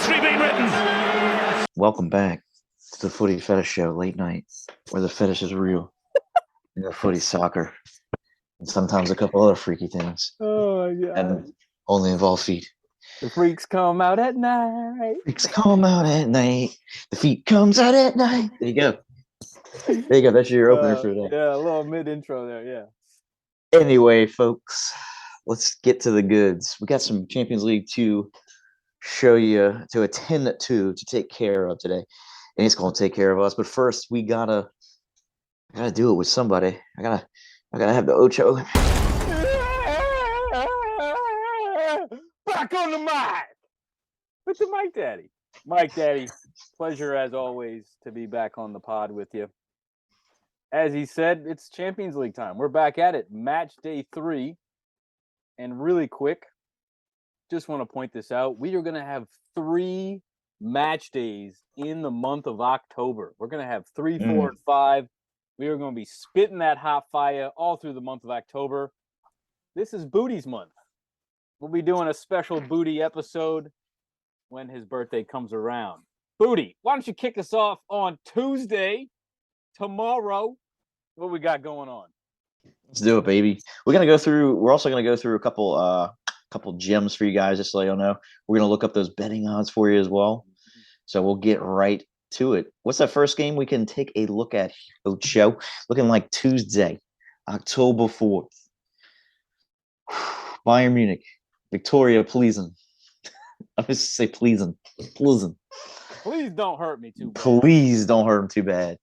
history being written. Welcome back to the Footy Fetish Show, late night, where the fetish is real. And the footy soccer. And sometimes a couple other freaky things. Oh, my God. And only involve feet. The freaks come out at night. Freaks come out at night. The feet comes out at night. There you go. There you go. That's your opener for today. Yeah, a little mid-intro there, yeah. Anyway, folks, let's get to the goods. We got some Champions League to show you, to attend to take care of today. And it's going to take care of us. But first, I gotta do it with somebody. I gotta have the Ocho. Back on the mic with the Mike Daddy. Mike Daddy, pleasure as always to be back on the pod with you. As he said, it's Champions League time. We're back at it. Match day 3. And really quick, just want to point this out. We are going to have 3 match days in the month of October. We're going to have 3, 4, and 5. We are going to be spitting that hot fire all through the month of October. This is Booty's month. We'll be doing a special Booty episode when his birthday comes around. Booty, why don't you kick us off on Tuesday, tomorrow? What we got going on? Let's do it, baby. We're also gonna go through a couple gems for you guys, just so you know. We're gonna look up those betting odds for you as well. So we'll get right to it. What's that first game we can take a look at, Ocho? Looking like Tuesday, October 4th. Bayern Munich, Victoria pleasing. I was just say pleasing. Pleasing. Please don't hurt me too bad. Please don't hurt him too bad.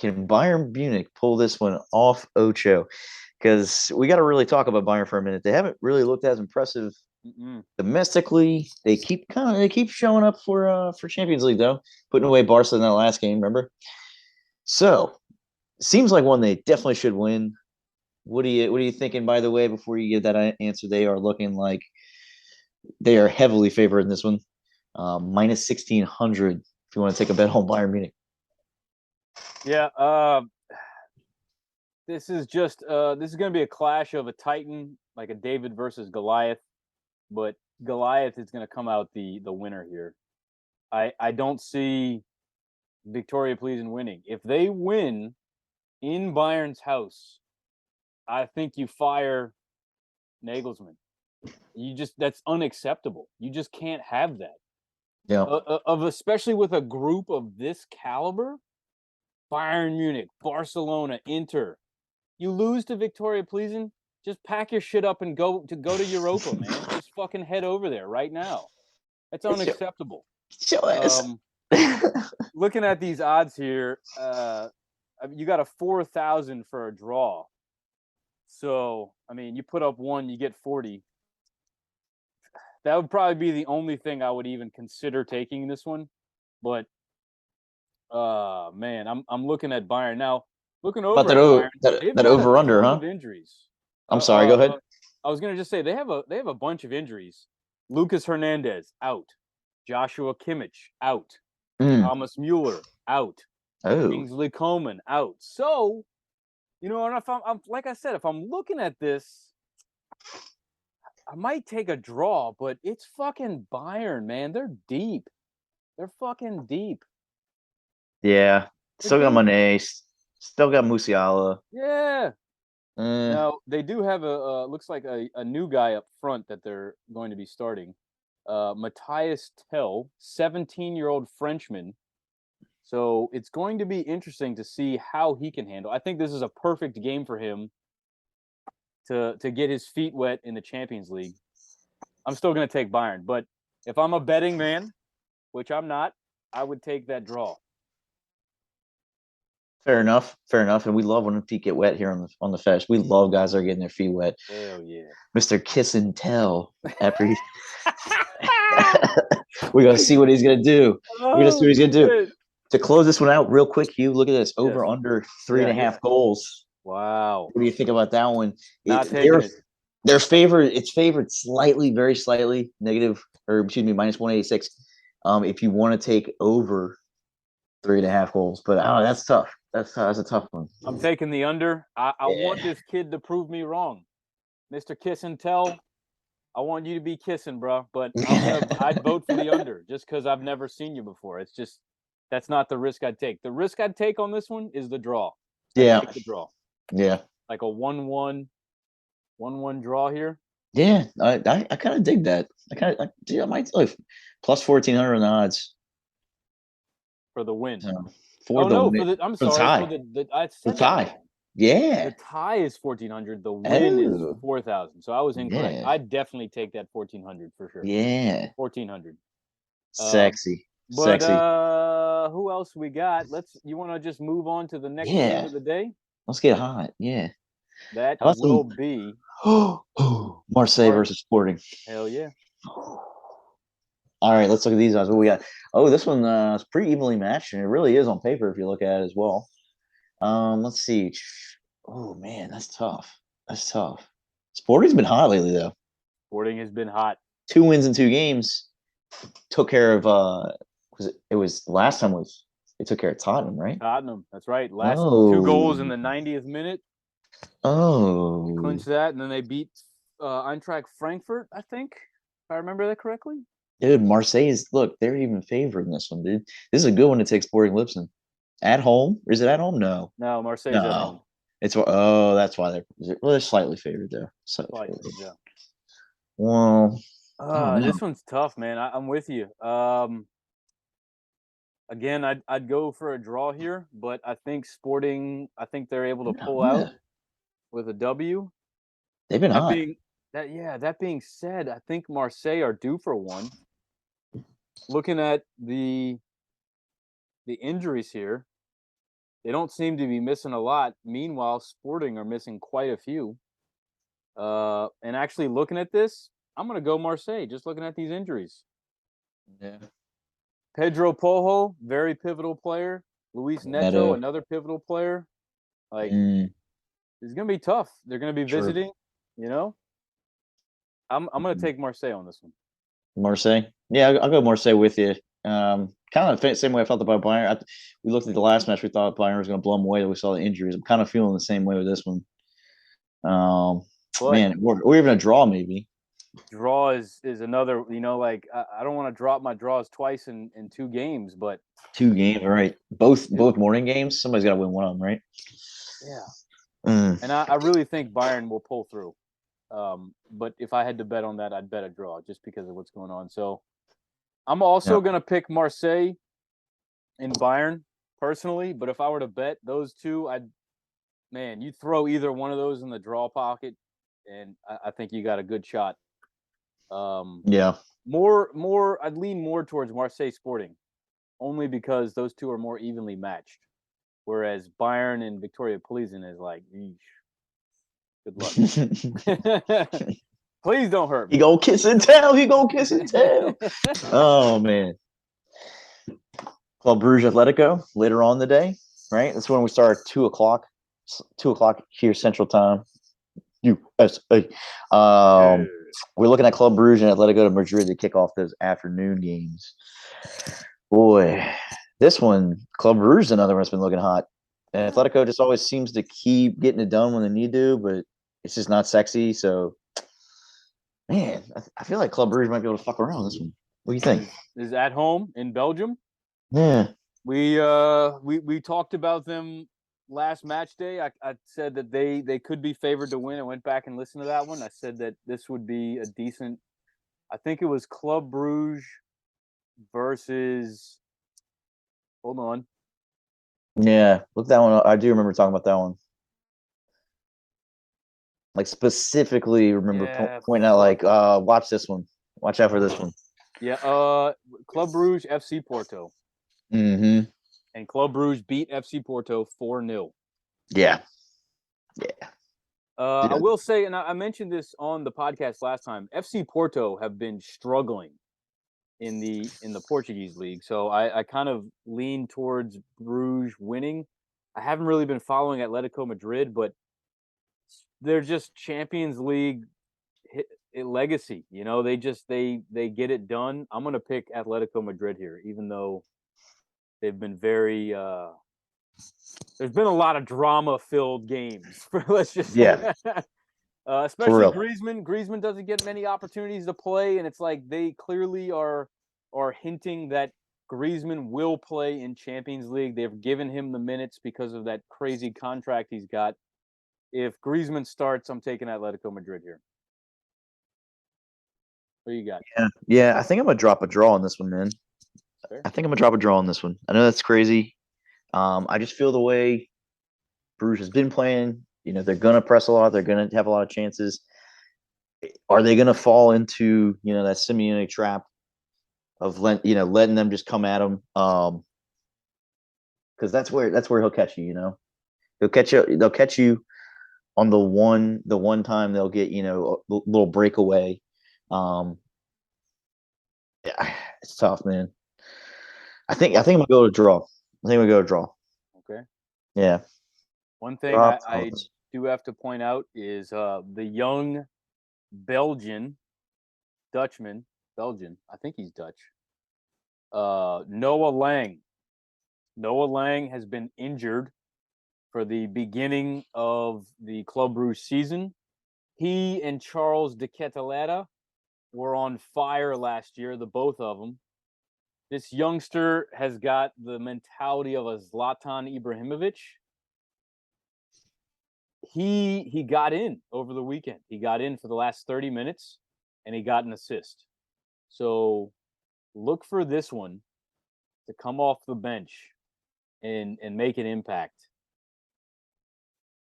Can Bayern Munich pull this one off, Ocho? Because we got to really talk about Bayern for a minute. They haven't really looked as impressive domestically. They keep showing up for Champions League though, putting away Barca in that last game. Remember? So seems like one they definitely should win. What are you thinking? By the way, before you give that answer, they are looking like they are heavily favored in this one, minus 1,600. If you want to take a bet on Bayern Munich. Yeah, this is going to be a clash of a Titan, like a David versus Goliath, but Goliath is going to come out the winner here. I don't see Victoria Pleasing winning. If they win in Bayern's house, I think you fire Nagelsmann. That's unacceptable. You just can't have that. Yeah. Especially with a group of this caliber, Bayern Munich, Barcelona, Inter. You lose to Victoria Pleasing, just pack your shit up and go to Europa, man. Just fucking head over there right now. That's unacceptable. Looking at these odds here, you got a 4,000 for a draw. So, I mean, you put up 1, you get 40. That would probably be the only thing I would even consider taking this one. But, man, I'm looking at Bayern now. Looking over that Bayern, that over under, huh? Of injuries. I'm sorry. Go ahead. I was gonna just say they have a bunch of injuries. Lucas Hernandez out. Joshua Kimmich out. Thomas Mueller out. Kingsley Coman out. So, you know, and if I'm like I said, if I'm looking at this, I might take a draw, but it's fucking Bayern, man. They're deep. They're fucking deep. Yeah. Still got Mané. Still got Musiala. Yeah. Now, they do have looks like a new guy up front that they're going to be starting. Matthias Tell, 17-year-old Frenchman. So it's going to be interesting to see how he can handle. I think this is a perfect game for him to get his feet wet in the Champions League. I'm still going to take Bayern, but if I'm a betting man, which I'm not, I would take that draw. Fair enough. And we love when feet get wet here on the fetish. We love guys that are getting their feet wet. Hell yeah. Mr. Kiss and Tell after he we're gonna see what he's gonna do. We're gonna see what he's gonna do. To close this one out real quick, Hugh, look at this. Over under 3.5 goals. Wow. What do you think about that one? They're favored. It's favored slightly, very slightly negative, or excuse me, minus 186. If you want to take over 3.5 goals, but that's tough. That's a tough one. I'm taking the under. I want this kid to prove me wrong. Mr. Kiss and Tell, I want you to be kissing, bro. But I'd vote for the under just because I've never seen you before. It's just that's not the risk I'd take. The risk I'd take on this one is the draw. Yeah. I'd take the draw. Yeah. Like a 1-1 draw here. Yeah. I kind of dig that. I might like plus 1,400 on the odds. For the win. For the tie. The tie. Yeah. The tie is 1,400. The win is 4,000. So I was incorrect. Yeah. I'd definitely take that 1,400 for sure. Yeah. 1,400. Sexy. But who else we got? You want to just move on to the next game of the day? Let's get hot. Yeah. That will be Marseille versus Sporting. Hell yeah. All right, let's look at these odds. What we got? Oh, this one is pretty evenly matched, and it really is on paper if you look at it as well. Let's see. Oh man, that's tough. That's tough. Sporting's been hot lately, though. Sporting has been hot. 2 wins in 2 games. Took care of last time they took care of Tottenham, right? Tottenham, that's right. Last 2 goals in the 90th minute. Oh, clinched that, and then they beat Eintracht Frankfurt, I think, if I remember that correctly. Dude, Marseille they're even favored in this one, dude. This is a good one to take Sporting Lisbon. At home? Is it at home? No. No, Marseille's at home. That's why they're slightly favored there. Slightly, yeah. Well, this one's tough, man. I'm with you. Again, I'd go for a draw here, but I think Sporting, they're able to pull out with a W. They've been hot. That being said, I think Marseille are due for one. Looking at the injuries here, they don't seem to be missing a lot. Meanwhile, Sporting are missing quite a few. And actually looking at this, I'm going to go Marseille, just looking at these injuries. Yeah. Pedro Porro, very pivotal player. Luis Neto, another pivotal player. Like, it's going to be tough. They're going to be visiting, you know? I'm going to take Marseille on this one. Marseille? Yeah, I'll go Marseille with you. Kind of the same way I felt about Bayern. We looked at the last match. We thought Bayern was going to blow them away. We saw the injuries. I'm kind of feeling the same way with this one. Man, or even a draw maybe. Draw is another, like I don't want to drop my draws twice in 2 games, but 2 games, right? Both morning games. Somebody's got to win one of them, right? Yeah. And I really think Bayern will pull through. But if I had to bet on that, I'd bet a draw just because of what's going on. So I'm also going to pick Marseille and Bayern personally. But if I were to bet those two, you throw either one of those in the draw pocket, and I think you got a good shot. I'd lean more towards Marseille Sporting, only because those two are more evenly matched. Whereas Bayern and Victoria Plzen is like, good luck. Please don't hurt me. He gonna kiss and tell. Oh man. Club Brugge Atletico later on in the day, right? That's when we start at 2:00. 2:00 here Central Time. USA. We're looking at Club Brugge and Atletico de Madrid to kick off those afternoon games. Boy, this one, Club Brugge is another one that's been looking hot. And Atletico just always seems to keep getting it done when they need to, but it's just not sexy. So, man, I feel like Club Brugge might be able to fuck around this one. What do you think? Is at home in Belgium. Yeah. We talked about them last match day. I said that they could be favored to win. I went back and listened to that one. I said that this would be a decent. I think it was Club Brugge versus. Hold on. Yeah, look that one up. I do remember talking about that one. Like specifically remember pointing out like watch this one. Watch out for this one. Yeah, Club Brugge FC Porto. Mm-hmm. And Club Brugge beat FC Porto 4-0. Yeah. I will say, and I mentioned this on the podcast last time, FC Porto have been struggling in the Portuguese league. So I kind of lean towards Bruges winning. I haven't really been following Atletico Madrid, but they're just Champions League legacy. They get it done. I'm going to pick Atletico Madrid here, even though they've been very there's been a lot of drama-filled games. Let's just Especially real. Griezmann. Griezmann doesn't get many opportunities to play, and it's like they clearly are hinting that Griezmann will play in Champions League. They've given him the minutes because of that crazy contract he's got. If Griezmann starts, I'm taking Atletico Madrid here. What do you got? Yeah. I think I'm gonna drop a draw on this one, man. Fair. I think I'm gonna drop a draw on this one. I know that's crazy. I just feel the way Bruges has been playing. You know, they're gonna press a lot. They're gonna have a lot of chances. Are they gonna fall into that Simeone trap of letting them just come at them? Because that's where he'll catch you. You know, he'll catch you. They'll catch you on the one time they'll get a little breakaway. Yeah, it's tough, man. I think I'm gonna go to draw. I think we go to draw. Okay. Yeah. One thing I do have to point out is the young Belgian. I think he's Dutch. Noah Lang. Noah Lang has been injured for the beginning of the Club Brugge season. He and Charles de Ketelaere were on fire last year, the both of them. This youngster has got the mentality of a Zlatan Ibrahimovic. He got in over the weekend. He got in for the last 30 minutes, and he got an assist. So look for this one to come off the bench and make an impact.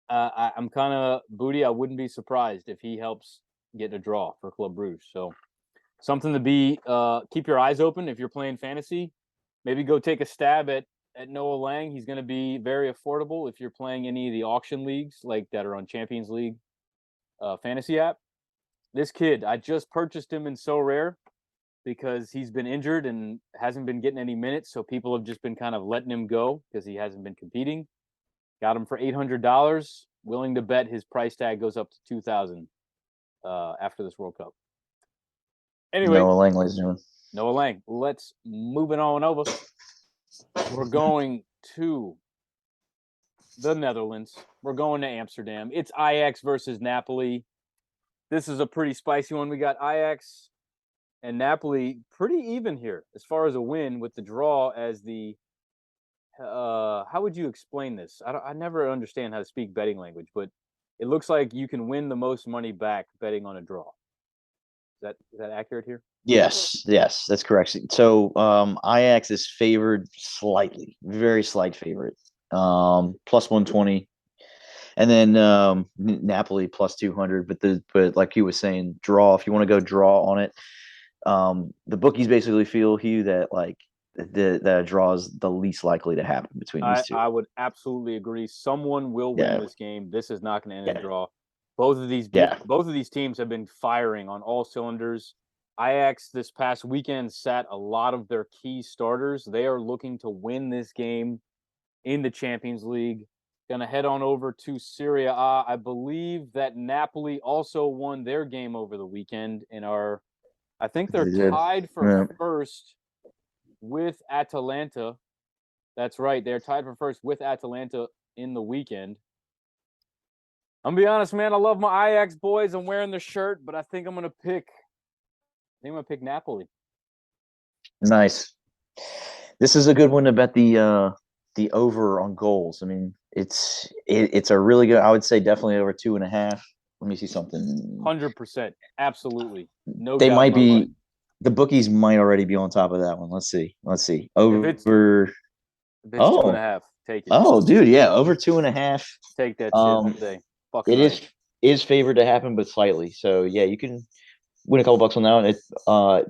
I'm kind of Booty. I wouldn't be surprised if he helps get a draw for Club Brugge. So something to be keep your eyes open if you're playing fantasy. Maybe go take a stab at Noah Lang. He's going to be very affordable if you're playing any of the auction leagues like that are on Champions League fantasy app. This kid, I just purchased him in So Rare because he's been injured and hasn't been getting any minutes. So people have just been kind of letting him go because he hasn't been competing. Got him for $800. Willing to bet his price tag goes up to $2,000 after this World Cup. Anyway, Noah Lang, ladies and gentlemen. Noah Lang. Let's move it on over. We're going to the Netherlands. We're going to Amsterdam. It's Ajax versus Napoli. This is a pretty spicy one. We got Ajax and Napoli pretty even here as far as a win with the draw as the how would you explain this? I never understand how to speak betting language, but it looks like you can win the most money back betting on a draw. Is that accurate here? Yes, that's correct. So Ajax is favored slightly, very slight favorite, plus 120, and then Napoli plus 200. But like you were saying, draw. If you want to go draw on it, the bookies basically feel Hugh that like that draw is the least likely to happen between these two. I would absolutely agree. Someone will win this game. This is not going to end in a draw. Both of these teams have been firing on all cylinders. Ajax this past weekend sat a lot of their key starters. They are looking to win this game in the Champions League. Going to head on over to Serie A. I believe that Napoli also won their game over the weekend and I think they're tied for first with Atalanta. That's right. They're tied for first with Atalanta in the weekend. I'm going to be honest, man. I love my Ajax boys. I'm wearing the shirt, but I think I'm going to pick Napoli. Nice. This is a good one to bet the over on goals. I mean, it's a really good. I would say definitely over 2.5. Let me see something. 100%, absolutely. No, they doubt might be. mind. The bookies might already be on top of that one. Let's see. Over. If it's 2.5, take it. Oh, dude, yeah, over 2.5. Take that shit all day. Fucking it right. is favored to happen, but slightly. So yeah, you can win a couple bucks on that one.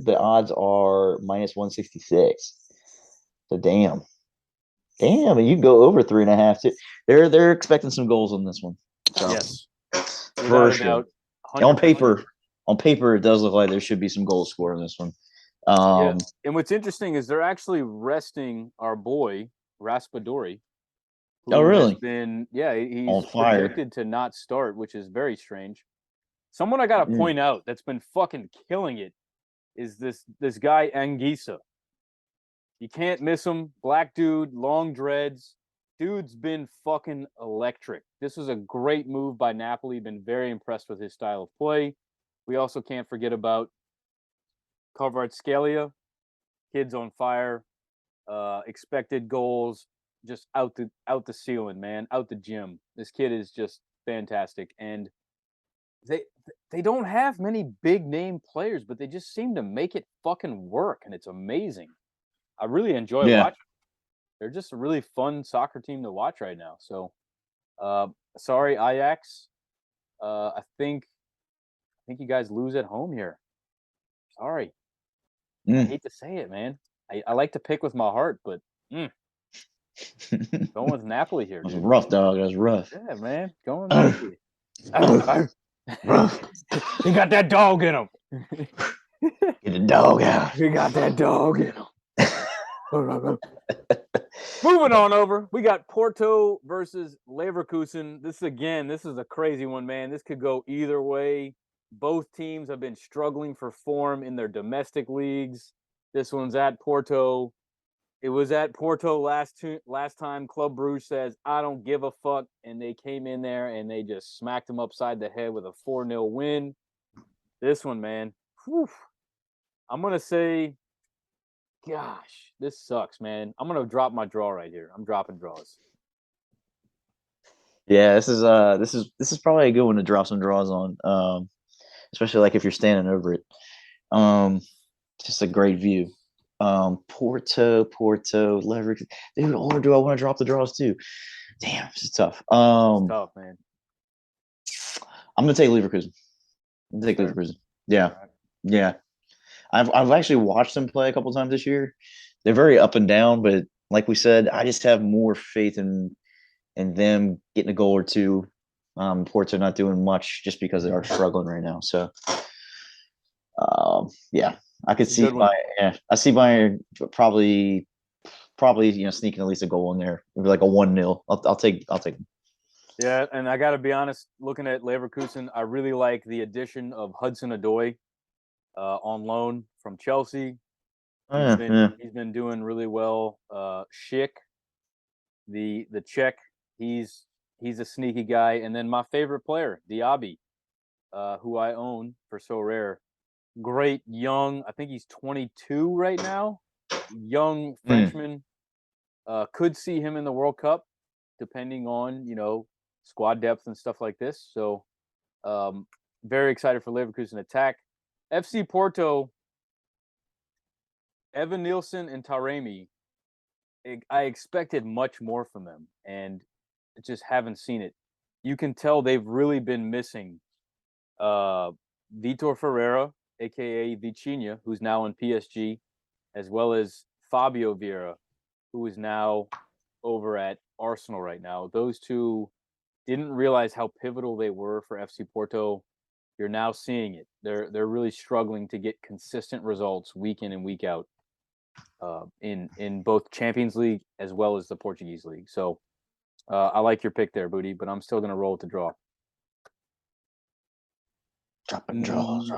The odds are minus 166. So damn, and you can go over 3.5 too. They're expecting some goals on this one. So, yes, for sure. On paper, it does look like there should be some goals scored in this one. Yeah. And what's interesting is they're actually resting our boy Raspadori. Oh, really? He's projected to not start, which is very strange. Someone I gotta point out that's been fucking killing it is this guy Anguissa. You can't miss him. Black dude, long dreads, dude's been fucking electric. This was a great move by Napoli. Been very impressed with his style of play. We also can't forget about Kvaratskhelia. Kid's on fire. Expected goals just out the ceiling, man, out the gym. This kid is just fantastic, and they don't have many big name players, but they just seem to make it fucking work, and it's amazing. I really enjoy watching. They're just a really fun soccer team to watch right now. So, sorry, Ajax. I think you guys lose at home here. Sorry. I hate to say it, man. I like to pick with my heart, but going with Napoli here, dude. That was rough, dog. That was rough. Yeah, man. Going with Napoli. Rough. He got that dog in him. Get the dog out. He got that dog in him. Moving on over, we got Porto versus Leverkusen. This is a crazy one, man. This could go either way. Both teams have been struggling for form in their domestic leagues. This one's at Porto. It was at Porto last time. Club Brugge says, I don't give a fuck. And they came in there and they just smacked them upside the head with a 4-0 win. This one, man. Whew, I'm going to say, gosh, this sucks, man. I'm going to drop my draw right here. I'm dropping draws. Yeah, this is probably a good one to drop some draws on. Especially like if you're standing over it. Just a great view. Porto, Leverkusen. Dude, or do I want to drop the draws too? Damn, this is tough. It's tough, man. I'm gonna take Leverkusen. Leverkusen. Yeah, yeah. I've actually watched them play a couple times this year. They're very up and down, but like we said, I just have more faith in them getting a goal or two. Porto not doing much just because they are struggling right now. So, yeah, I could see I see Bayern probably sneaking at least a goal in there, maybe like a 1-0. I'll take them. Yeah, and I got to be honest, looking at Leverkusen, I really like the addition of Hudson-Odoi on loan from Chelsea. He's been doing really well. Schick, the Czech, he's a sneaky guy. And then my favorite player, Diaby, who I own for So Rare. Great young, I think he's 22 right now. Young Frenchman. Could see him in the World Cup, depending on, squad depth and stuff like this. So very excited for Leverkusen attack. FC Porto, Evan Nielsen and Taremi, I expected much more from them, and just haven't seen it. You can tell they've really been missing Vitor Ferreira, a.k.a. Vitinha, who's now in PSG, as well as Fabio Vieira, who is now over at Arsenal right now. Those two didn't realize how pivotal they were for FC Porto. You're now seeing it. They're really struggling to get consistent results week in and week out in both Champions League as well as the Portuguese league. So I like your pick there, Booty, but I'm still going to roll with the draw. Dropping draws.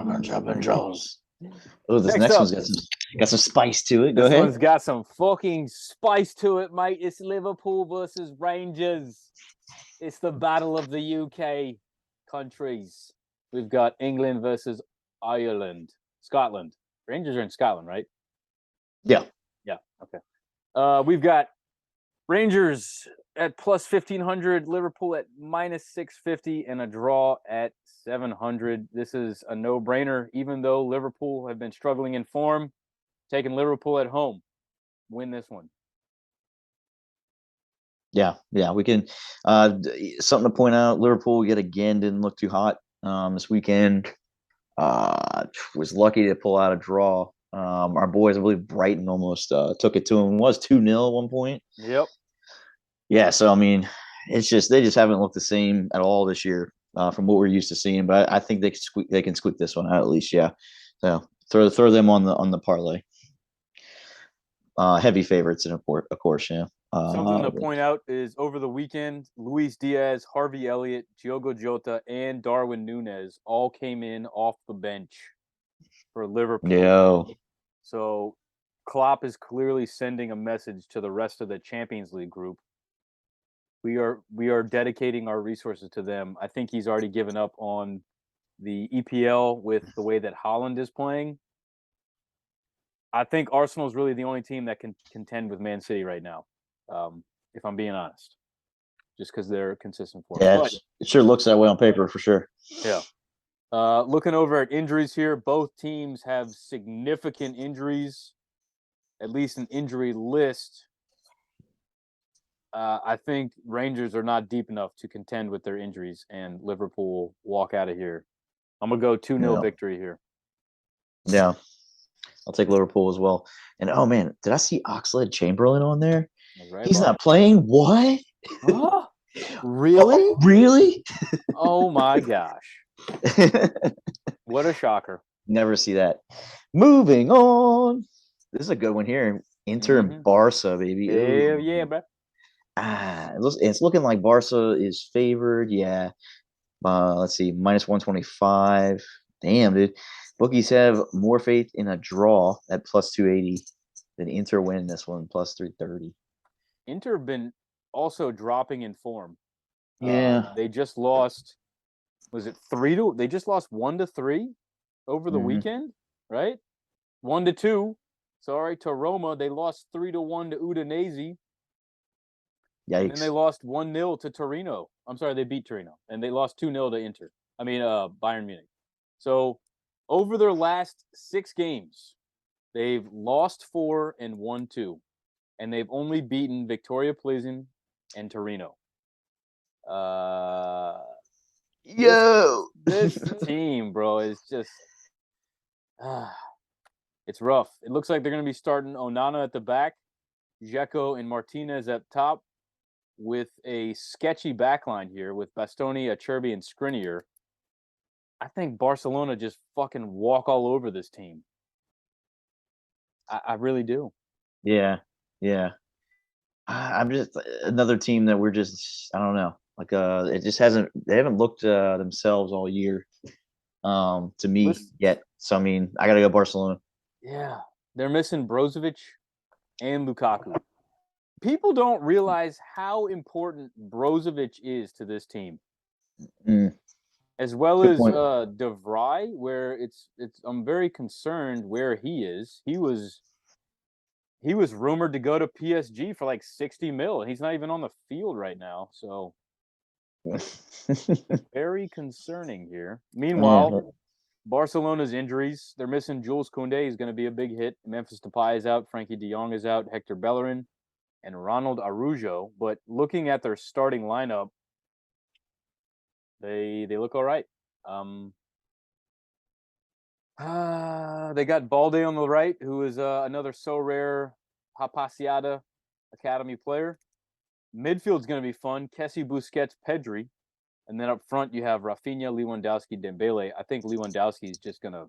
Oh, this next one's got some spice to it. Go ahead. This one's got some fucking spice to it, mate. It's Liverpool versus Rangers. It's the battle of the UK countries. We've got England versus Scotland. Rangers are in Scotland, right? Yeah. Yeah. Okay. We've got Rangers at plus 1,500, Liverpool at minus 650, and a draw at 700. This is a no-brainer, even though Liverpool have been struggling in form. Taking Liverpool at home. Win this one. Yeah, we can. Something to point out: Liverpool yet again didn't look too hot this weekend. Was lucky to pull out a draw. Our boys, I believe, Brighton almost took it to them. It was 2-0 at one point. Yep. Yeah, so I mean, it's just they just haven't looked the same at all this year from what we're used to seeing. But I think they can squeak this one out at least. Yeah, so throw them on the parlay. Heavy favorites, and of course, yeah. Something to point out is over the weekend, Luis Diaz, Harvey Elliott, Diogo Jota, and Darwin Núñez all came in off the bench for Liverpool. Yeah. So Klopp is clearly sending a message to the rest of the Champions League group. we are dedicating our resources to them. I think he's already given up on the EPL with the way that Haaland is playing. I think Arsenal is really the only team that can contend with Man City right now, if I'm being honest, just because they're consistent for. Yeah, it sure looks that way on paper for sure. Yeah. Looking over at injuries here, both teams have significant injuries, at least an injury list. I think Rangers are not deep enough to contend with their injuries, and Liverpool walk out of here. I'm going to go 2-0 victory here. Yeah. I'll take Liverpool as well. And, oh, man, did I see Oxlade-Chamberlain on there? Right, he's not playing? What? Huh? Really? Oh, really? Oh, my gosh. What a shocker. Never see that. Moving on. This is a good one here. Inter and Barca, baby. Hell yeah, bro. It's looking like Barca is favored. Yeah. Let's see. Minus 125. Damn, dude. Bookies have more faith in a draw at plus 280 than Inter win this one, plus 330. Inter have been also dropping in form. Yeah. They just lost, was it 3-2? They just lost 1-3 over the weekend, right? 1-2. Sorry, to Roma. They lost 3-1 to Udinese. Yikes. And they lost 1-0 to Torino. I'm sorry, they beat Torino. And they lost 2-0 to Inter. Bayern Munich. So, over their last 6 games, they've lost 4 and won 2. And they've only beaten Victoria Plzen and Torino. This team, bro, is just it's rough. It looks like they're going to be starting Onana at the back, Dzeko and Martinez at top, with a sketchy backline here with Bastoni, Acerbi, and Skriniar. I think Barcelona just fucking walk all over this team. I really do. Yeah. I'm just another team that we're just, I don't know. Like it just they haven't looked themselves all year to me yet. So I mean, I gotta go Barcelona. Yeah. They're missing Brozovic and Lukaku. People don't realize how important Brozovic is to this team. As well as De Vrij, where it's I'm very concerned where he is. He was rumored to go to PSG for like 60 mil. He's not even on the field right now. So very concerning here. Meanwhile, Barcelona's injuries, they're missing Jules Koundé. He's going to be a big hit. Memphis Depay is out. Frankie de Jong is out. Hector Bellerin and Ronald Araujo. But looking at their starting lineup, they look all right. They got Balde on the right, who is another so rare Hapaciada Academy player. Midfield's going to be fun. Kessie, Busquets, Pedri. And then up front, you have Rafinha, Lewandowski, Dembele. I think Lewandowski is just going to,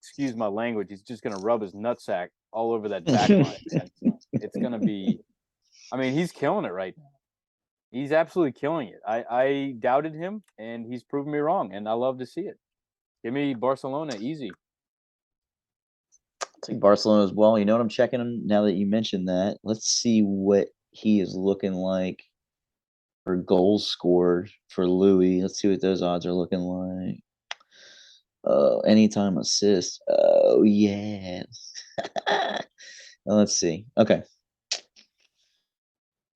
excuse my language, he's just going to rub his nutsack all over that back line. It's going to be, I mean, he's killing it right now. He's absolutely killing it. I doubted him, and he's proven me wrong, and I love to see it. Give me Barcelona, easy. I'll take Barcelona as well. You know what I'm checking him now that you mentioned that. Let's see what he is looking like for goals scored for Louis. Let's see what those odds are looking like. Anytime assist. Oh, yeah. Let's see. Okay.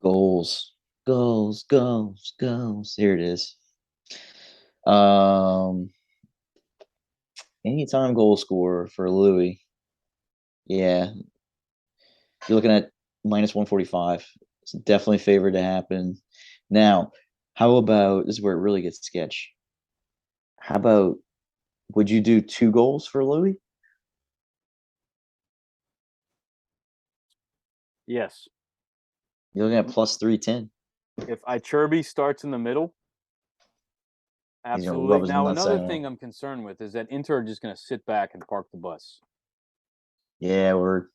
Goals. Here it is. Anytime goal scorer for Louis. Yeah. You're looking at minus 145. It's definitely favored to happen. Now, how about, this is where it really gets sketch. How about, would you do 2 goals for Louis? Yes. You're looking at plus 310. If Icherby starts in the middle, absolutely. Now, another thing I'm concerned with is that Inter are just going to sit back and park the bus. Yeah, we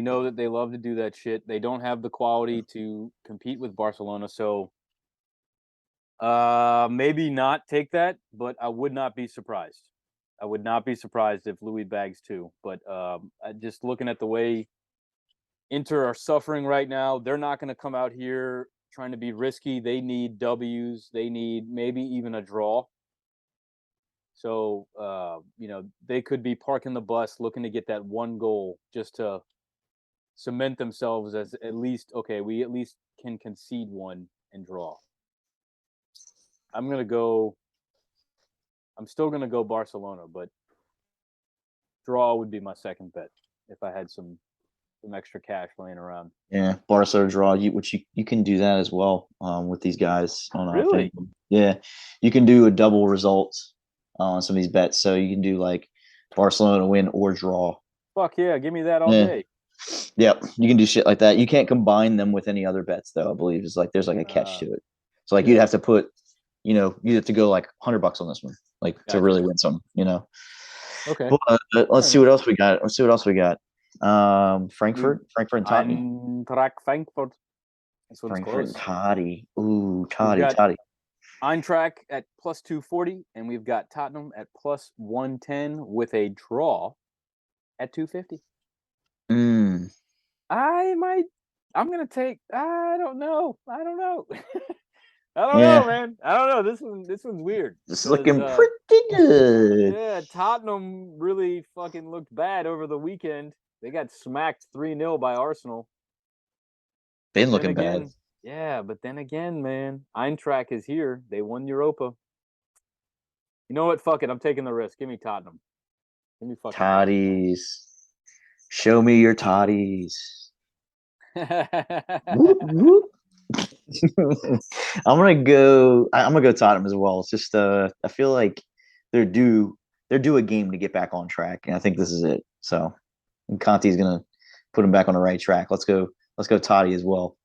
know that they love to do that shit. They don't have the quality to compete with Barcelona, so maybe not take that, but I would not be surprised. I would not be surprised if Louis bags 2. But just looking at the way Inter are suffering right now. They're not going to come out here trying to be risky. They need W's. They need maybe even a draw. So, they could be parking the bus looking to get that one goal just to cement themselves as at least, okay, we at least can concede one and draw. I'm still going to go Barcelona, but draw would be my second bet if I had some extra cash laying around. Yeah, Barca draw. You can do that as well with these guys on Really? FanDuel. Yeah, you can do a double result on some of these bets. So you can do like Barcelona win or draw. Fuck yeah, give me that all day. Yep, you can do shit like that. You can't combine them with any other bets though. I believe it's like there's like a catch to it. So like you'd have to put, you'd have to go like $100 on this one, like to really win some. Okay. But let's see what else we got. Frankfurt and Tottenham. Eintracht Frankfurt. This one's Frankfurt close. and Toddy. Ooh, Toddy. Eintracht at plus 240, and we've got Tottenham at plus 110 with a draw at 250. I'm gonna take. I don't know. I don't know, man. I don't know. This one's weird. It's looking pretty good. Yeah, Tottenham really fucking looked bad over the weekend. They got smacked 3-0 by Arsenal. Been looking bad. Yeah, but then again, man, Eintracht is here. They won Europa. You know what? Fuck it. I'm taking the risk. Give me Tottenham. Give me fucking Toddies. Show me your toddies. Whoop, whoop. I'm gonna go Tottenham as well. It's just I feel like they're due a game to get back on track, and I think this is it. So, and Conte's gonna put them back on the right track. Let's go Toddy as well.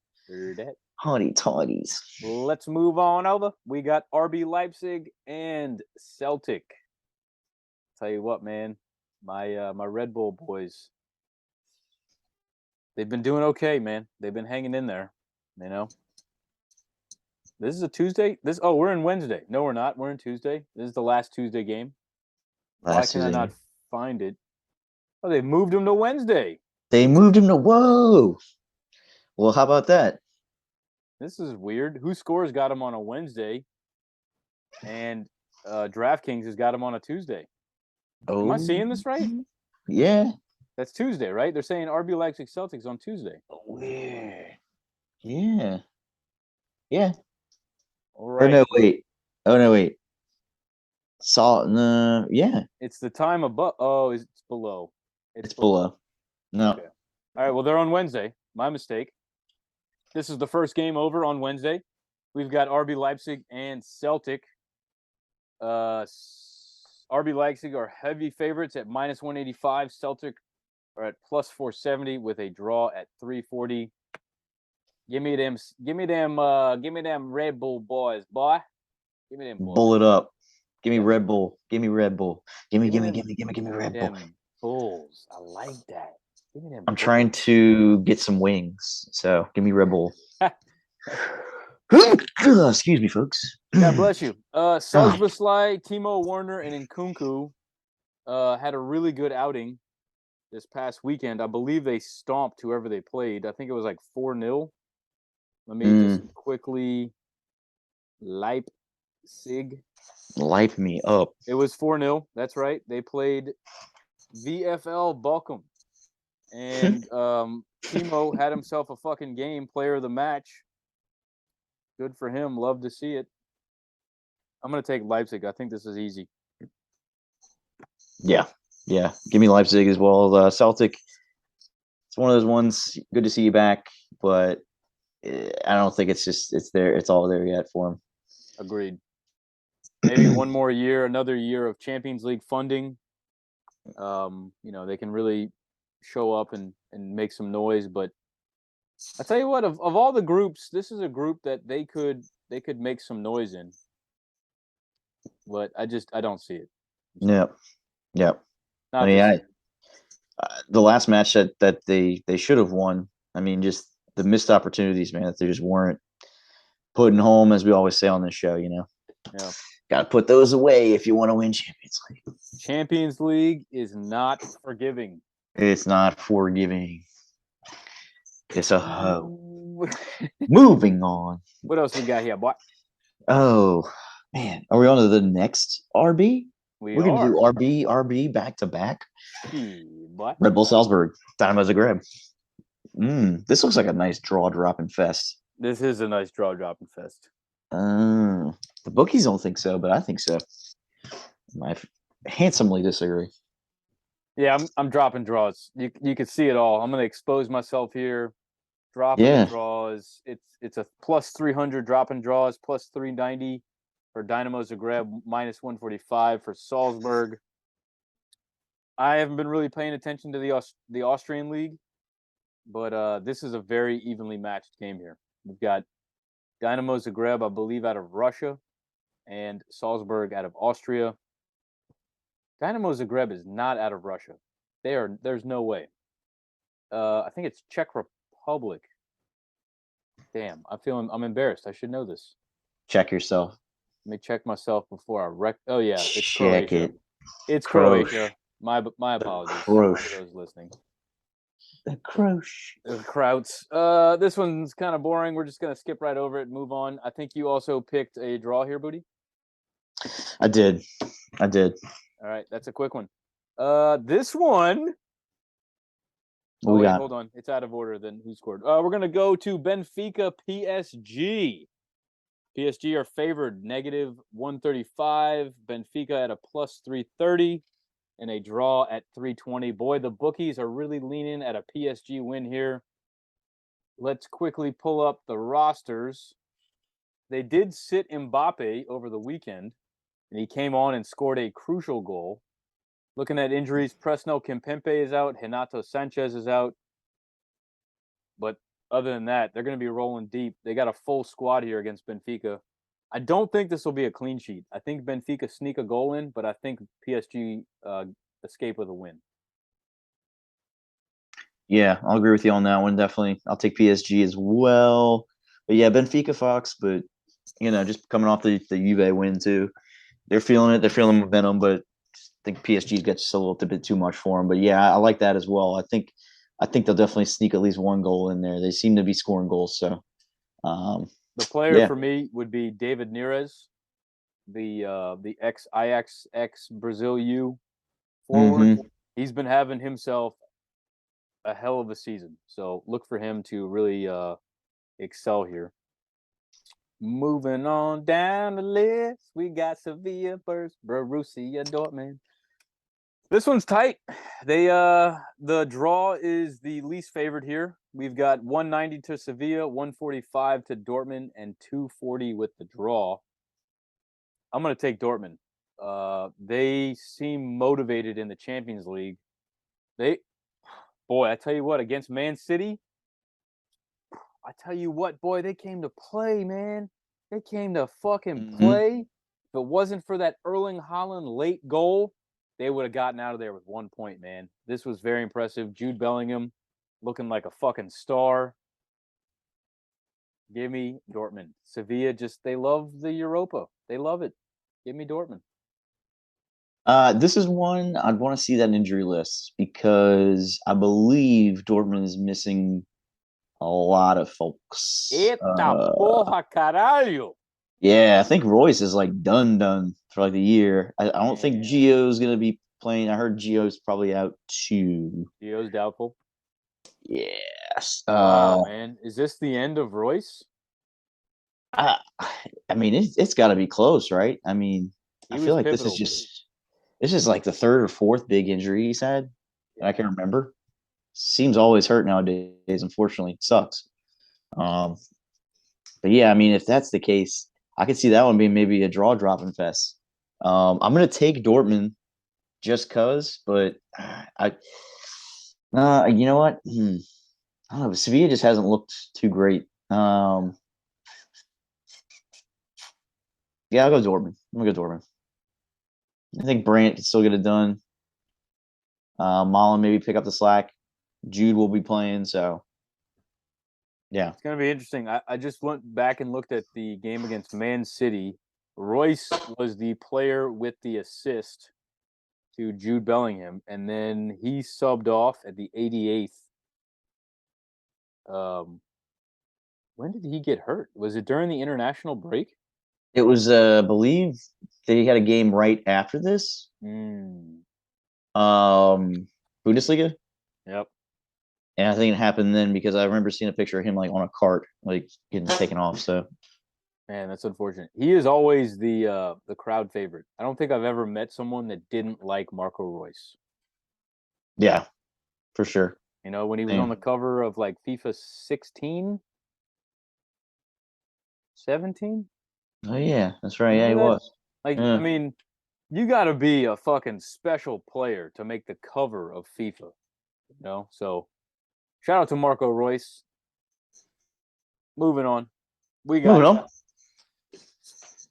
Honey toddies. Let's move on over. We got RB Leipzig and Celtic. Tell you what, man, my Red Bull boys. They've been doing okay, man. They've been hanging in there, This is a Tuesday. We're in Wednesday. No, we're not. We're in Tuesday. This is the last Tuesday game. Why can I not find it? Oh, they moved him to Wednesday. Whoa. Well, how about that? This is weird. Who Scores got him on a Wednesday, and DraftKings has got him on a Tuesday. Oh. Am I seeing this right? Yeah. That's Tuesday, right? They're saying RB Leipzig Celtics on Tuesday. Weird. Yeah. Yeah. All right. Oh no, wait. Yeah. It's the time above. Oh, it's below. It's below. No. Okay. All right. Well, they're on Wednesday. My mistake. This is the first game over on Wednesday. We've got RB Leipzig and Celtic. RB Leipzig are heavy favorites at minus 185. Celtic are at plus 470 with a draw at 340. Give me them Red Bull boys, boy. Give me them boys. Bull it up. Give me Red Bull. Give me Red Bull. Give me Red Bull. Bulls. I like that. Give me them. I'm trying to get some wings, so give me Red Bull. Excuse me, folks. God bless you. Szoboszlai, Timo Werner, and Nkunku had a really good outing this past weekend. I believe they stomped whoever they played. I think it was like 4-0. Let me just quickly Leipzig. Light me up. It was 4-0. That's right. They played VfL Bochum. And Timo had himself a fucking game, player of the match. Good for him. Love to see it. I'm going to take Leipzig. I think this is easy. Yeah. Give me Leipzig as well. Celtic, it's one of those ones, good to see you back, but I don't think it's all there yet for him. Agreed. Maybe one more year, another year of Champions League funding. They can really show up and make some noise. But I tell you what, of all the groups, this is a group that they could make some noise in. But I don't see it. Yep. I mean, the last match that they should have won. I mean, just the missed opportunities, man, that they just weren't putting home, as we always say on this show. Yeah. Got to put those away if you want to win Champions League. Champions League is not forgiving. It's not forgiving. It's a hoe. Moving on. What else we got here, boy? Oh, man. Are we on to the next RB? We're going to do RB back to back. What? Red Bull Salzburg, Dynamo Zagreb. This looks like a nice draw-dropping fest. This is a nice draw-dropping fest. The bookies don't think so, but I think so. I handsomely disagree. Yeah, I'm dropping draws. You can see it all. I'm going to expose myself here. Dropping the draws. It's a plus 300 dropping draws, plus 390 for Dynamo Zagreb, minus 145 for Salzburg. I haven't been really paying attention to the Austrian league, but this is a very evenly matched game here. We've got Dynamo Zagreb, I believe, out of Russia, and Salzburg out of Austria. Dynamo Zagreb is not out of Russia. There's no way. I think it's Czech Republic. Damn, I'm embarrassed. I should know this. Check yourself. Let me check myself before I wreck. Oh yeah, it's Check Croatia. It's Croatia. Croatia. My apologies to those listening. The Croatia. The Krauts. This one's kind of boring. We're just gonna skip right over it and move on. I think you also picked a draw here, Booty. I did. All right, that's a quick one. This one. Oh, wait, hold on. It's out of order. Then who scored? We're gonna go to Benfica PSG. PSG are favored negative 135. Benfica at a plus 330, and a draw at 320. Boy, the bookies are really leaning at a PSG win here. Let's quickly pull up the rosters. They did sit Mbappe over the weekend, and he came on and scored a crucial goal. Looking at injuries, Presnel Kimpembe is out, Renato Sanchez is out. But other than that, they're going to be rolling deep. They got a full squad here against Benfica. I don't think this will be a clean sheet. I think Benfica sneak a goal in, but I think PSG escape with a win. Yeah, I'll agree with you on that one. Definitely. I'll take PSG as well. But yeah, Benfica Fox, but just coming off the Juve win too. They're feeling it. They're feeling momentum, but I think PSG gets just a little bit too much for them. But yeah, I like that as well. I think they'll definitely sneak at least one goal in there. They seem to be scoring goals. So the player for me would be David Neres, the ex-Ajax, ex-Brazil U forward. He's been having himself a hell of a season. So look for him to really excel here. Moving on down the list, we got Sevilla versus Borussia Dortmund. This one's tight. The draw is the least favored here. We've got 190 to Sevilla, 145 to Dortmund, and 240 with the draw. I'm going to take Dortmund. They seem motivated in the Champions League. I tell you what, against Man City, they came to play, man. They came to fucking play. If it wasn't for that Erling Haaland late goal, they would have gotten out of there with 1 point, man. This was very impressive. Jude Bellingham looking like a fucking star. Give me Dortmund. Sevilla they love the Europa. They love it. Give me Dortmund. This is one I'd want to see that injury list because I believe Dortmund is missing a lot of folks. Eita porra, caralho! Yeah, I think Royce is like done for like the year. I don't think Gio's gonna be playing. I heard Gio's probably out too. Gio's doubtful. Yes. Wow, man. Is this the end of Royce? I mean, it's got to be close, right? I mean, I feel like this is just like the third or fourth big injury he's had. Yeah. I can remember. Seems always hurt nowadays. Unfortunately, it sucks. But yeah, I mean, if that's the case, I could see that one being maybe a draw dropping fest. I'm gonna take Dortmund just cause, but you know what? I don't know. Sevilla just hasn't looked too great. Yeah, I'll go Dortmund. I'm gonna go Dortmund. I think Brandt can still get it done. Mullen maybe pick up the slack. Jude will be playing, so yeah. It's gonna be interesting. I just went back and looked at the game against Man City. Royce was the player with the assist to Jude Bellingham, and then he subbed off at the 88th. When did he get hurt? Was it during the international break? It was, I believe they had a game right after this. Bundesliga. Yep. And I think it happened then because I remember seeing a picture of him like on a cart, like getting taken off. So, man, that's unfortunate. He is always the crowd favorite. I don't think I've ever met someone that didn't like Marco Reus. Yeah, for sure. You know, when he was on the cover of like FIFA 16, 17. Oh yeah, that's right. Yeah, he was. Like, I mean, you got to be a fucking special player to make the cover of FIFA. You know, so shout out to Marco Reus. Moving on. We got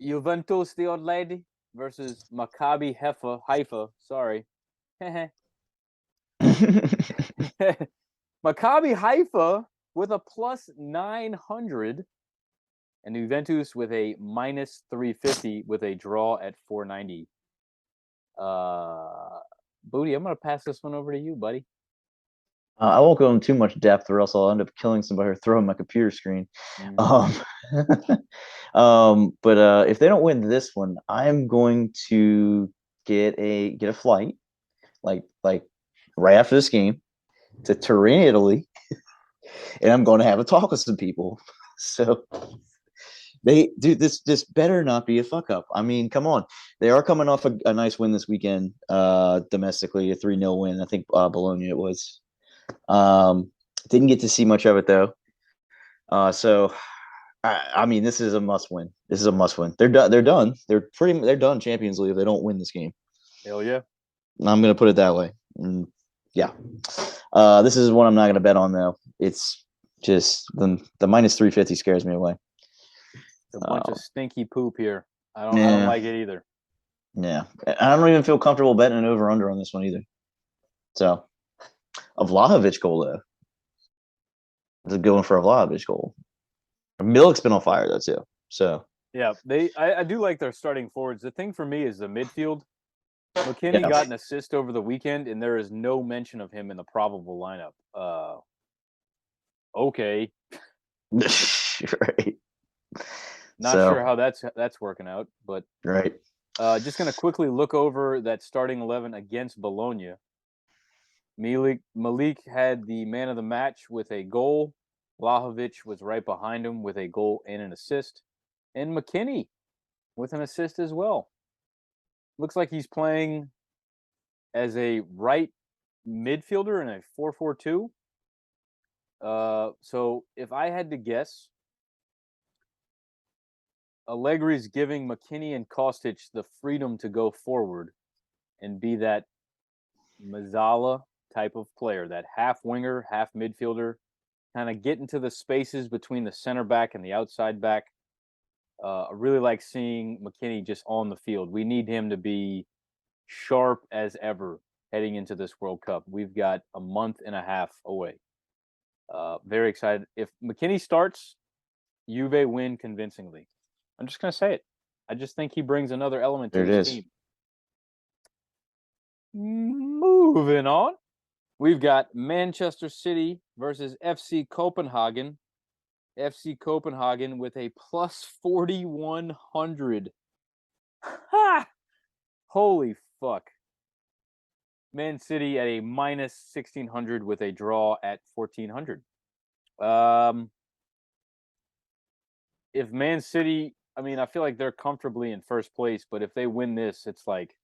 Juventus, the old lady, versus Maccabi Haifa. Sorry. Maccabi Haifa with a plus 900 and Juventus with a minus 350 with a draw at 490. Booty, I'm going to pass this one over to you, buddy. I won't go in too much depth, or else I'll end up killing somebody or throwing my computer screen. But if they don't win this one, I'm going to get a flight, like right after this game, to Turin, Italy, and I'm going to have a talk with some people. So this better not be a fuck up. I mean, come on, they are coming off a nice win this weekend, domestically, a 3-0 win. I think Bologna it was. Didn't get to see much of it though. So I mean, this is a must win. This is a must win. They're done. They're done. They're done Champions League if they don't win this game. Hell yeah. I'm gonna put it that way. And yeah. This is one I'm not gonna bet on though. It's just the minus 350 scares me away. It's a bunch of stinky poop here. I don't like it either. Yeah. I don't even feel comfortable betting an over under on this one either. So a Vlahovic goal though. It's a good one for a Vlahovic goal. Milik's been on fire though too. So yeah, I do like their starting forwards. The thing for me is the midfield. McKinney got an assist over the weekend, and there is no mention of him in the probable lineup. Okay. Right. Not sure how that's working out, but right. Just gonna quickly look over that starting 11 against Bologna. Malik had the man of the match with a goal. Vlahovic was right behind him with a goal and an assist. And McKinney with an assist as well. Looks like he's playing as a right midfielder in a 4-4-2. So if I had to guess, Allegri's giving McKinney and Kostic the freedom to go forward and be that Mazzala type of player, that half winger, half midfielder, kind of get into the spaces between the center back and the outside back. I really like seeing McKinney just on the field. We need him to be sharp as ever heading into this World Cup. We've got a month and a half away. Very excited. If McKinney starts, Juve win convincingly. I'm just going to say it. I just think he brings another element to his team. Moving on. We've got Manchester City versus FC Copenhagen. FC Copenhagen with a plus 4,100. Ha! Holy fuck. Man City at a minus 1,600 with a draw at 1,400. If Man City, I mean, I feel like they're comfortably in first place, but if they win this, it's like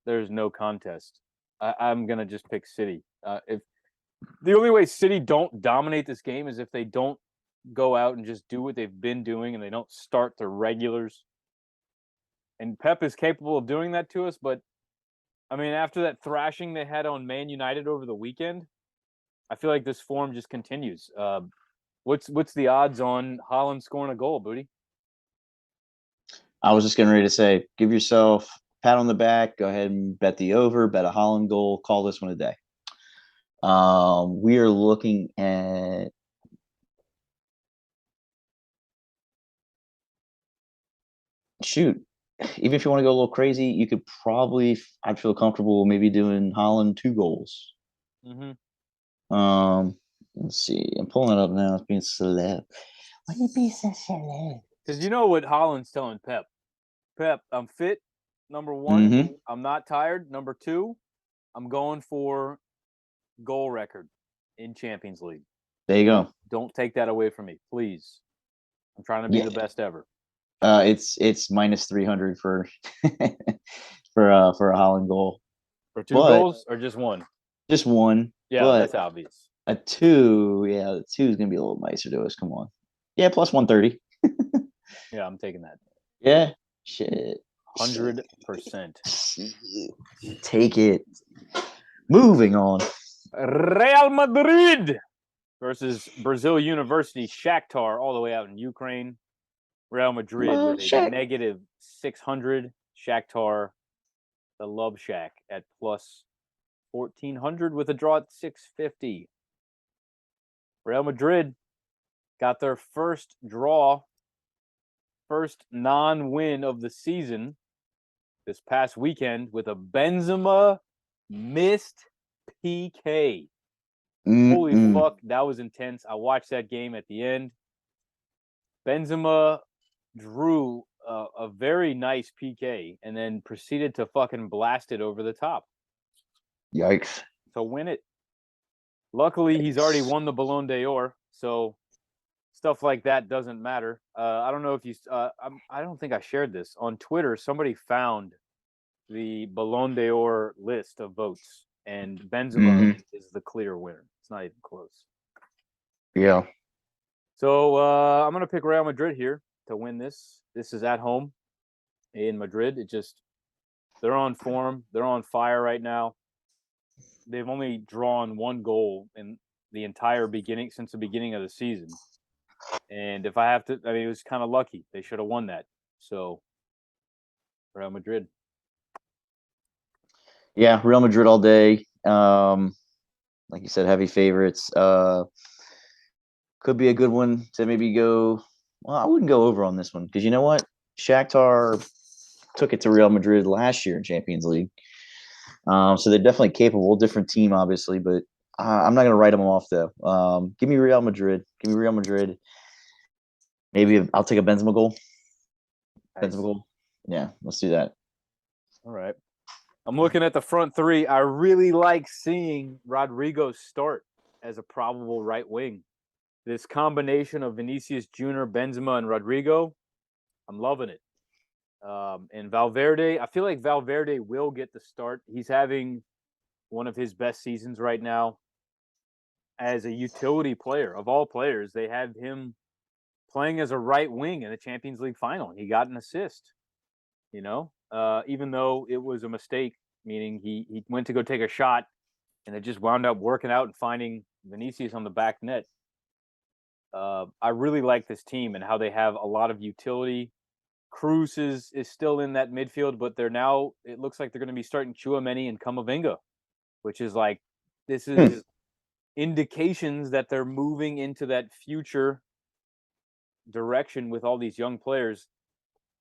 there's no contest. I'm going to just pick City. If the only way City don't dominate this game is if they don't go out and just do what they've been doing and they don't start their regulars. And Pep is capable of doing that to us, but I mean, after that thrashing they had on Man United over the weekend, I feel like this form just continues. What's the odds on Haaland scoring a goal, Booty? I was just getting ready to say, give yourself a pat on the back. Go ahead and bet the over, bet a Haaland goal. Call this one a day. We are looking at even if you want to go a little crazy, you could probably, I'd feel comfortable maybe doing Haaland 2 goals. Mm-hmm. Let's see. I'm pulling it up now. It's being celeb. Why you be so celeb? Because you know what Holland's telling Pep. Pep, I'm fit. Number one, I'm not tired. Number two, I'm going for goal record in Champions League. There you go. Don't take that away from me, please. I'm trying to be the best ever. It's minus 300 for for a Holland goal. For two goals or just one? Just one. Yeah, that's obvious. A 2, the 2 is gonna be a little nicer to us. Come on. Yeah, plus 130. Yeah, I'm taking that. Yeah. Shit. 100%. Take it. Moving on. Real Madrid versus Brazil University Shakhtar, all the way out in Ukraine. Real Madrid with a negative 600. Shakhtar, the Love Shack, at plus 1,400 with a draw at 650. Real Madrid got their first draw, first non-win of the season this past weekend with a Benzema missed PK. Holy fuck, that was intense. I watched that game at the end. Benzema drew a very nice PK and then proceeded to fucking blast it over the top. Yikes. To win it. Luckily, he's already won the Ballon d'Or, so stuff like that doesn't matter. I don't know if you... I don't think I shared this. On Twitter, somebody found the Ballon d'Or list of votes, and Benzema is the clear winner. It's not even close. Yeah. So I'm going to pick Real Madrid here to win this. This is at home in Madrid. They're on form. They're on fire right now. They've only drawn one goal in the entire since the beginning of the season. And if I have to, it was kind of lucky. They should have won that. So, Real Madrid. Yeah, Real Madrid all day. Like you said, heavy favorites. Could be a good one to maybe go. Well, I wouldn't go over on this one because you know what? Shakhtar took it to Real Madrid last year in Champions League. So they're definitely capable. Different team, obviously, but I'm not going to write them off, though. Give me Real Madrid. Give me Real Madrid. Maybe I'll take a Benzema goal. Nice. Benzema goal. Yeah, let's do that. All right. I'm looking at the front three. I really like seeing Rodrigo start as a probable right wing. This combination of Vinicius Jr., Benzema, and Rodrigo, I'm loving it. And Valverde, I feel like Valverde will get the start. He's having one of his best seasons right now as a utility player. Of all players, they have him playing as a right wing in the Champions League final. He got an assist, even though it was a mistake, meaning he went to go take a shot and it just wound up working out and finding Vinicius on the back net. I really like this team and how they have a lot of utility. Cruz is still in that midfield, but it looks like they're going to be starting Tchouaméni and Camavinga, which is like, this is indications that they're moving into that future direction with all these young players.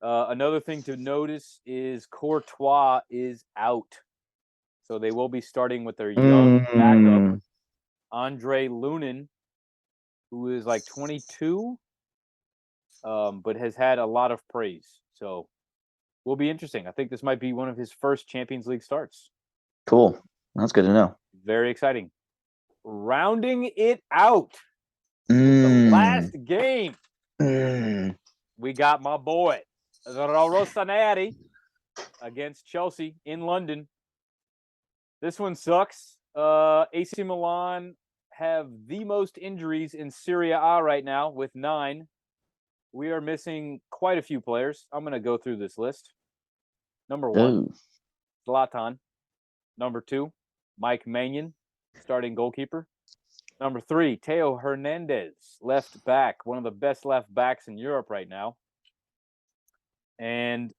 Another thing to notice is Courtois is out. So they will be starting with their young backup, Andre Lunin, who is like 22, but has had a lot of praise. So will be interesting. I think this might be one of his first Champions League starts. Cool. That's good to know. Very exciting. Rounding it out. The last game. We got my boy, the Rossoneri, against Chelsea in London. This one sucks. AC Milan have the most injuries in Serie A right now with 9. We are missing quite a few players. I'm going to go through this list. Number 1, Zlatan. Number 2, Mike Maignan, starting goalkeeper. Number 3, Theo Hernandez, left back, one of the best left backs in Europe right now. And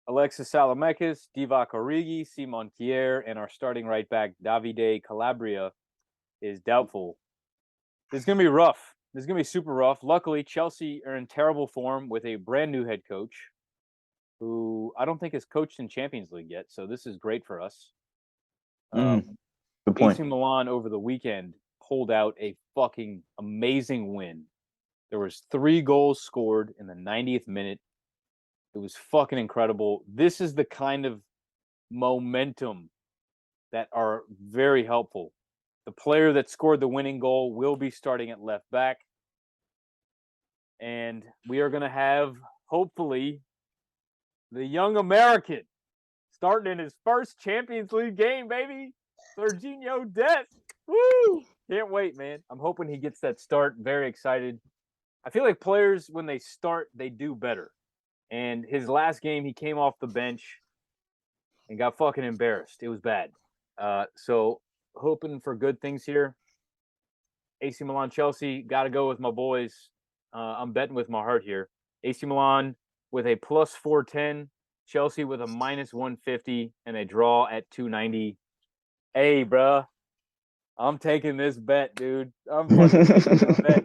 Alexis Salamekis, Divock Origi, Simon Kjaer, and our starting right back, Davide Calabria, is doubtful. This is going to be rough. This is going to be super rough. Luckily, Chelsea are in terrible form with a brand new head coach who I don't think has coached in Champions League yet, so this is great for us. Good point. AC Milan over the weekend pulled out a fucking amazing win. There was 3 goals scored in the 90th minute. It was fucking incredible. This is the kind of momentum that are very helpful. The player that scored the winning goal will be starting at left back. And we are going to have, hopefully, the young American starting in his first Champions League game, baby. Serginho Dest. Woo! Can't wait, man. I'm hoping he gets that start. Very excited. I feel like players, when they start, they do better. And his last game, he came off the bench and got fucking embarrassed. It was bad. So hoping for good things here. AC Milan, Chelsea, got to go with my boys. I'm betting with my heart here. AC Milan with a plus 410, Chelsea with a minus 150, and a draw at 290. Hey, bruh, I'm taking this bet, dude. I'm fucking taking this bet.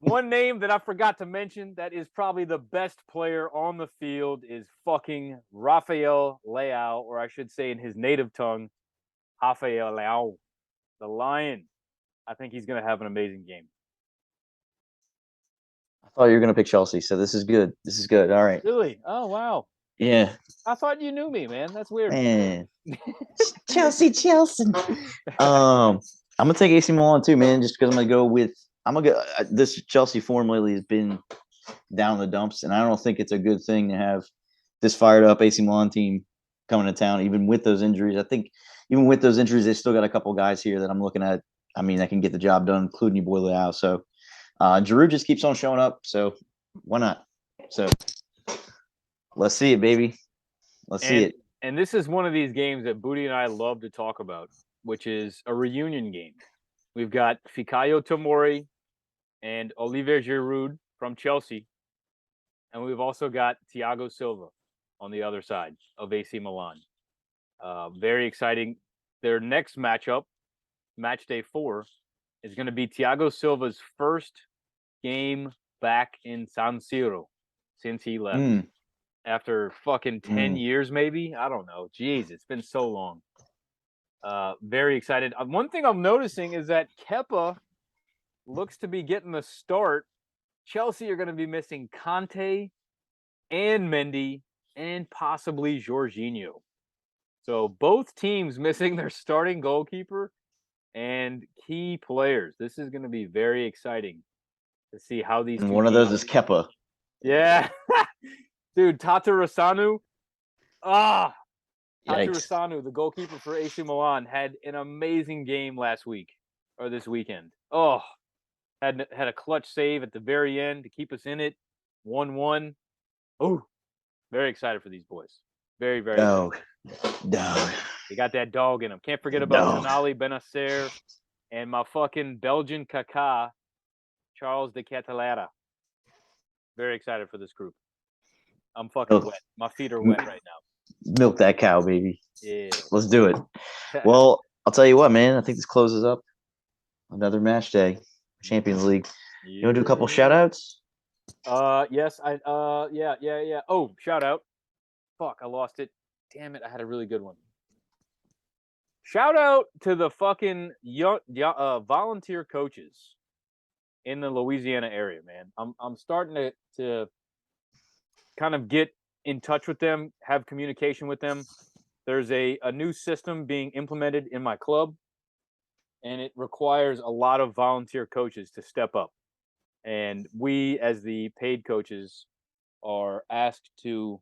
One name that I forgot to mention that is probably the best player on the field is fucking Rafael Leao, or I should say in his native tongue, Rafael Leao, the Lion. I think he's going to have an amazing game. I thought you were going to pick Chelsea, so this is good. This is good. All right. Really? Oh, wow. Yeah. I thought you knew me, man. That's weird. Man. Chelsea. I'm going to take AC Milan too, man, just because I'm going to go this Chelsea form lately has been down in the dumps, and I don't think it's a good thing to have this fired up AC Milan team coming to town, even with those injuries. I think even with those injuries, they still got a couple guys here that I'm looking at. I mean, that can get the job done, including your boy Leao. So Giroud just keeps on showing up. So why not? So let's see it, baby. Let's see it. And this is one of these games that Booty and I love to talk about, which is a reunion game. We've got Fikayo Tomori and Olivier Giroud from Chelsea. And we've also got Thiago Silva on the other side of AC Milan. Very exciting. Their next matchup, match day 4, is going to be Thiago Silva's first game back in San Siro since he left. After fucking 10 years, maybe? I don't know. Jeez, it's been so long. Very excited. One thing I'm noticing is that Kepa looks to be getting the start. Chelsea are going to be missing Conte and Mendy and possibly Jorginho. So both teams missing their starting goalkeeper and key players. This is going to be very exciting to see how these. And one of those is Kepa. Yeah. Dude, Tatarusanu. Tatarusanu, the goalkeeper for AC Milan, had an amazing game last week or this weekend. Oh, had a clutch save at the very end to keep us in it. 1-1. Oh, very excited for these boys. Very, very Dog. They got that dog in them. Can't forget about Tonali Benacer and my fucking Belgian Kaká, Charles de Ketelera. Very excited for this group. I'm fucking wet. My feet are wet right now. Milk that cow, baby. Yeah. Let's do it. Well, I'll tell you what, man. I think this closes up another match day, Champions League. You want to do a couple shout outs? Yes. Yeah. Oh, shout out. Fuck, I lost it. Damn it, I had a really good one. Shout out to the fucking volunteer coaches in the Louisiana area, man. I'm starting to kind of get in touch with them, have communication with them. There's a new system being implemented in my club, and it requires a lot of volunteer coaches to step up. And we, as the paid coaches, are asked to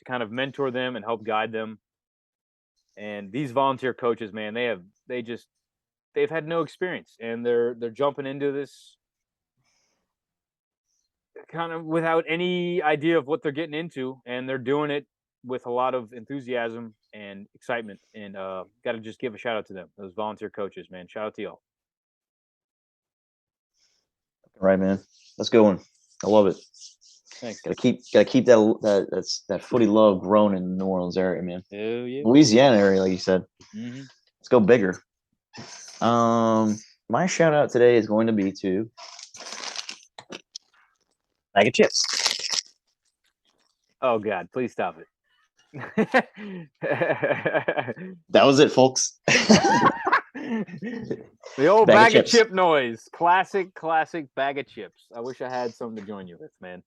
kind of mentor them and help guide them. And these volunteer coaches, man, they've had no experience, and they're jumping into this kind of without any idea of what they're getting into, and they're doing it with a lot of enthusiasm and excitement. And got to just give a shout out to them, those volunteer coaches, man. Shout out to y'all. Right, man. That's a good one. I love it. Thanks. Gotta keep that footy love growing in the New Orleans area, man. Hell yeah. Louisiana area, like you said. Mm-hmm. Let's go bigger. My shout out today is going to be to bag of chips. Oh God, please stop it. That was it, folks. The old bag of chip noise. Classic bag of chips. I wish I had something to join you with, man.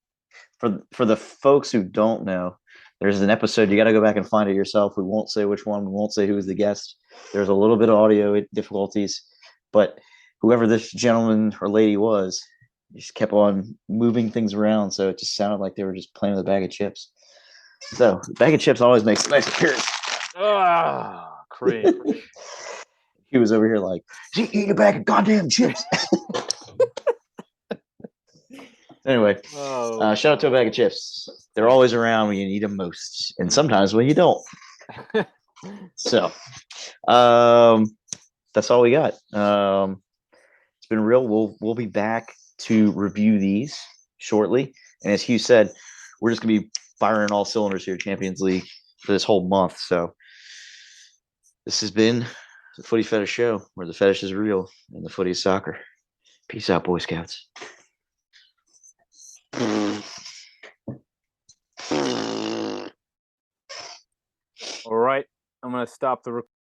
For the folks who don't know, there's an episode, you got to go back and find it yourself. We won't say which one. We won't say who was the guest. There's a little bit of audio difficulties, but whoever this gentleman or lady was, just kept on moving things around, so it just sounded like they were just playing with a bag of chips. So the bag of chips always makes a nice appearance. Ah, cringe. He was over here like, is he eating a bag of goddamn chips? Anyway, shout out to a bag of chips. They're always around when you need them most, and sometimes when you don't. So, that's all we got. It's been real. We'll be back to review these shortly, and as Hugh said, we're just gonna be firing all cylinders here, Champions League, for this whole month. So, this has been the Footy Fetish Show, where the fetish is real and the footy is soccer. Peace out, Boy Scouts. All right, I'm going to stop the recording.